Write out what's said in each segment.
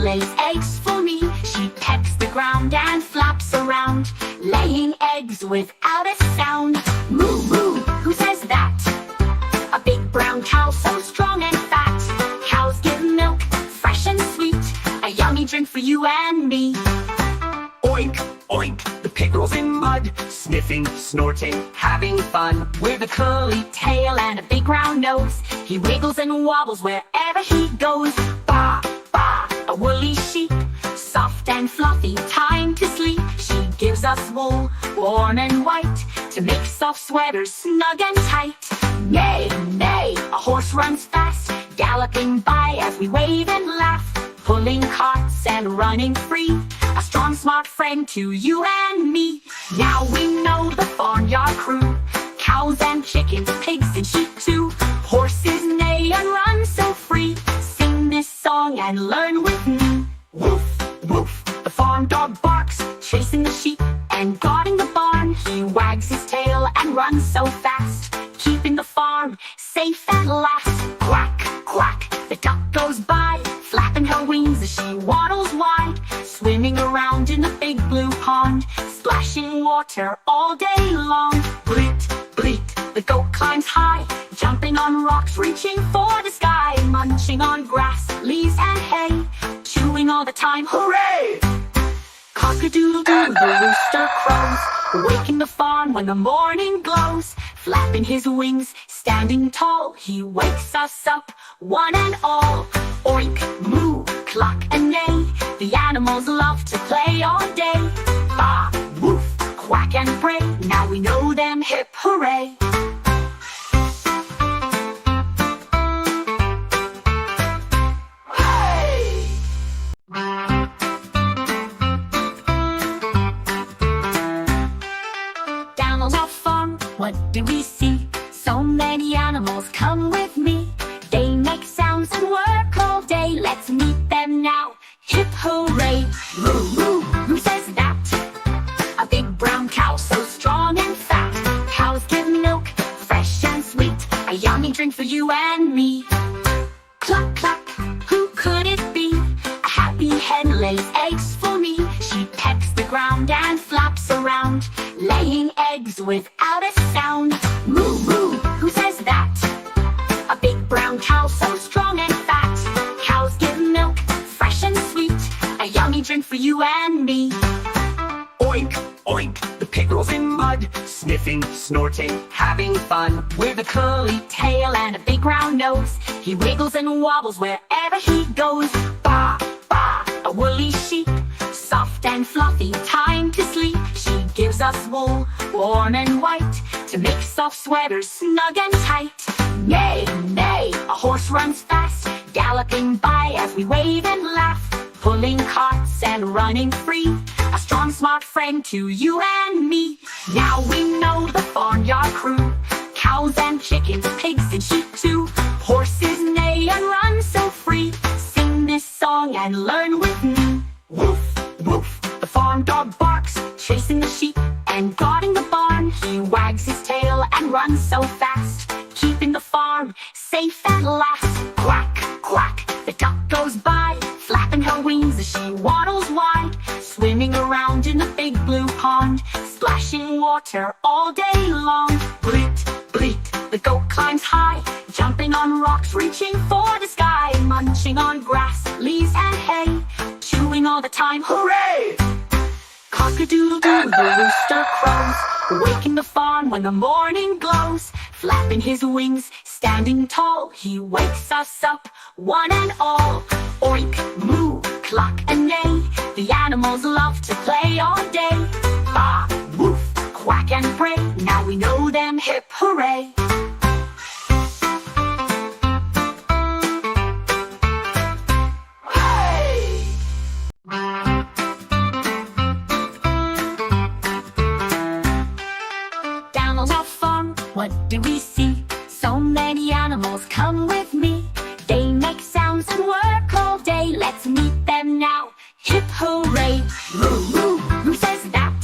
lays eggs for me. She pecks the ground and flaps around, laying eggs without a sound. Moo moo, who says that? A big brown cow so strong and fat. Cows give milk, fresh and sweet, a yummy drink for you and me. Oink, oink, the pig rolls in mud, sniffing, snorting, having fun. With a curly tail and a big round nose, he wiggles and wobbles wherever he goes. Baa, baa, a woolly sheep, soft and fluffy, time to sleep. She gives us wool, warm and white, to make soft sweaters snug and tight. Neigh, neigh, a horse runs fast, galloping by as we wave and laugh, pulling carts and running free, a strong smart friend to you and me. Now we know the farmyard crew, cows and chickens, pigs and sheep too. Horses neigh and run so free, sing this song and learn with me. Woof, woof, the farm dog barks, chasing the sheep and guarding the barn. He wags his tail and runs so fast, keeping the farm safe at last. Quack, quack, the duck goes by, flapping her wings as she waddles wide, swimming around in the big blue pond, splashing water all day long. Bleat, bleat, the goat climbs high, jumping on rocks, reaching for the sky, munching on grass, leaves and hay, chewing all the time. Hooray! Cock-a-doodle-doo, the rooster crows, waking the farm when the morning glows. Flapping his wings, standing tall, he wakes us up, one and all. Oink, moo, cluck and neigh, the animals love to play all day. Baa, woof, quack and bray, now we know them, hip hooray. What do we see? So many animals, come with me. They make sounds and work all day. Let's meet them now, hip hooray. Moo moo, who says that? A big brown cow so strong and fat. Cows give milk, fresh and sweet, a yummy drink for you and me. Cluck cluck, who could it be? A happy hen lays eggs for me. She pecks the ground and flaps around, laying eggs without a sound. Moo moo, who says that? A big brown cow so strong and fat. Cows give milk, fresh and sweet, a yummy drink for you and me. Oink, oink, the pig rolls in mud, sniffing, snorting, having fun. With a curly tail and a big round nose, he wiggles and wobbles wherever he goes. Baa, baa, a woolly sheep, soft and fluffy, time to sleep. She gives us wool, warm and white, to make soft sweaters snug and tight. Neigh, neigh, a horse runs fast, galloping by as we wave and laugh, pulling carts and running free, a strong smart friend to you and me. Now we know the farmyard crew, cows and chickens, pigs and sheep too. Horses neigh and run so free, sing this song and learn with me. Woof, woof, the farm dog barks, chasing the sheep and guarding the barn. He wags his tail and runs so fast, keeping the farm safe at last. Quack, quack, the duck goes by, flapping her wings as she waddles wide, swimming around in the big blue pond, splashing water all day long. Bleat, bleat, the goat climbs high, jumping on rocks, reaching for the sky, munching on grass, leaves and hay, chewing all the time. Hooray! Cock-a-doodle-doo, the rooster crows, waking the farm when the morning glows. Flapping his wings, standing tall, he wakes us up, one and all. Oink, moo, cluck and neigh, the animals love to play all day. Baa, woof, quack and bray, now we know them, hip hooray. What do we see? So many animals, come with me. They make sounds and work all day. Let's meet them now, hip hooray. Moo moo, who says that?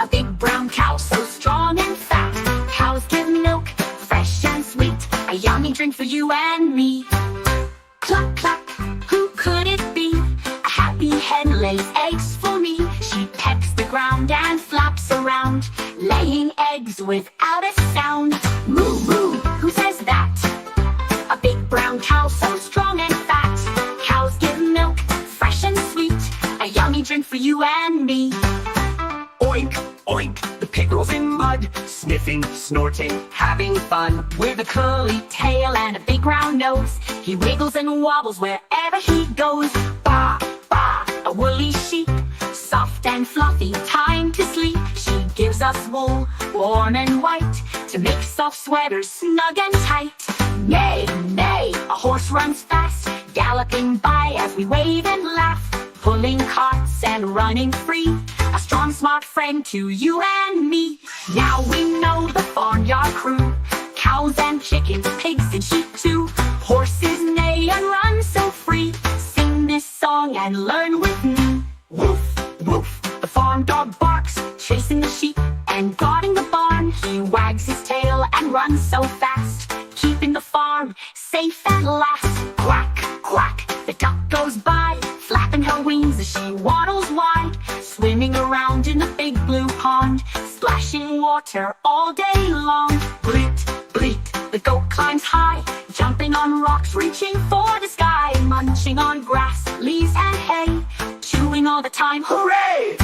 A big brown cow so strong and fat. Cows give milk, fresh and sweet, a yummy drink for you and me. Cluck cluck, who could it be? without a sound. Moo moo, who says that? A big brown cow so strong and fat. Cows give milk, fresh and sweet, a yummy drink for you and me. Oink, oink, the pig rolls in mud, sniffing, snorting, having fun. With a curly tail and a big round nose, he wiggles and wobbles wherever he goes. Baa, baa, a woolly sheep, soft and fluffy, time to sleep. She gives us wool, warm and white, to make soft sweaters snug and tight. Neigh, neigh, a horse runs fast, galloping by as we wave and laugh, pulling carts and running free, a strong smart friend to you and me. Now we know the farmyard crew, cows and chickens, pigs and sheep too. Horses neigh and run so free, sing this song and learn with me. Woof, woof, the farm dog barks, chasing the sheep and guarding the barn. He wags his tail and runs so fast, keeping the farm safe at last. Quack, quack, the duck goes by, flapping her wings as she waddles wide, swimming around in the big blue pond, splashing water all day long. Bleat, bleat, the goat climbs high, jumping on rocks, reaching for the sky, munching on grass, leaves and hay, chewing all the time. Hooray!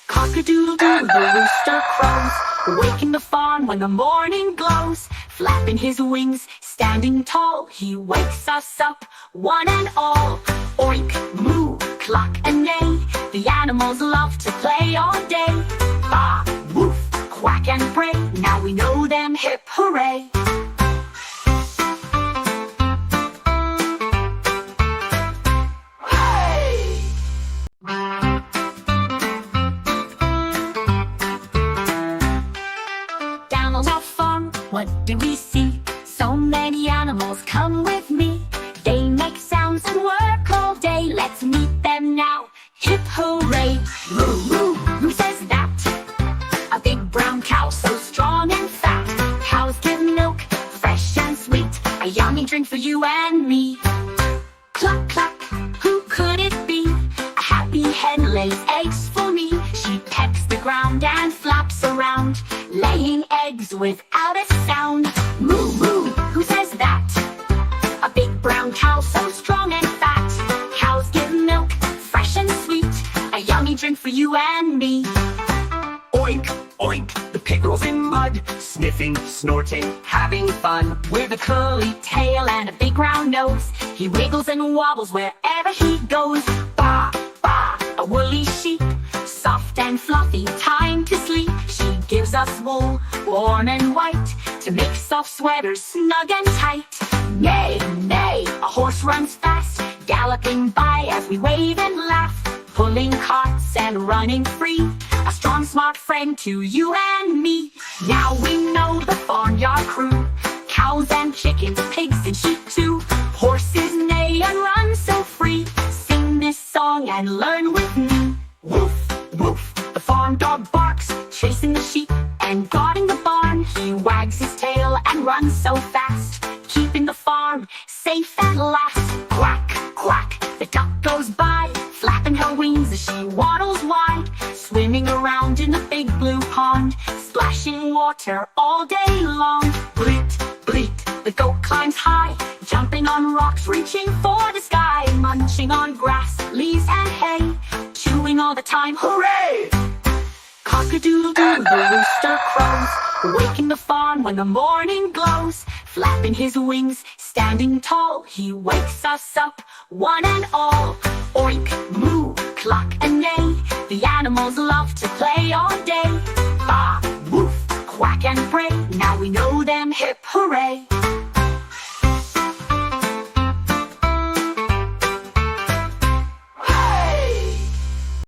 Cock-a-doodle-doo, the rooster crows, waking the farm when the morning glows, flapping his wings, standing tall, he wakes us up, one and all. Oink, moo, cluck and neigh, the animals love to play all day. Baa, woof, quack and bray, now we know them, hip hooray. Down on our farm, what do we see? So many animals, come with me. They make sounds and work all day. Let's meet them now, hip hooray. Moo moo, who says that? A big brown cow so strong and fat. Cows give milk, fresh and sweet, a yummy drink for you and me. Cluck cluck, who could it be? A happy hen lays eggs for me. She pecks the ground and flaps around, laying eggs without a sound. Moo moo, who says that? A big brown cow so strong and fat. Cows give milk, fresh and sweet, a yummy drink for you and me. Oink, oink, the pig rolls in mud, sniffing, snorting, having fun. With a curly tail and a big round nose, he wiggles and wobbles wherever he goes. Baa, baa, a woolly sheep, soft and fluffy, time to sleep. She gives us wool, warm and white, to make soft sweaters snug and tight. Neigh, neigh, a horse runs fast, galloping by as we wave and laugh, pulling carts and running free, a strong smart friend to you and me. Now we know the farmyard crew, cows and chickens, pigs and sheep too. Horses neigh and run so free, sing this song and learn with me. Woof, woof, the farm dog barks, chasing the sheep and guarding the barn. He wags his tail and runs so fast, keeping the farm safe at last. Quack, quack, the duck goes by, flapping her wings as she waddles wide, swimming around in the big blue pond, splashing water all day long. Bleat, bleat, the goat climbs high, jumping on rocks, reaching for the sky, munching on grass, leaves and hay, chewing all the time. Hooray! Cock-a-doodle-doo, the rooster crows, waking the farm when the morning glows, flapping his wings, standing tall, he wakes us up, one and all. Oink, moo, cluck and neigh, the animals love to play all day. Baa, woof, quack and bray, now we know them, hip hooray.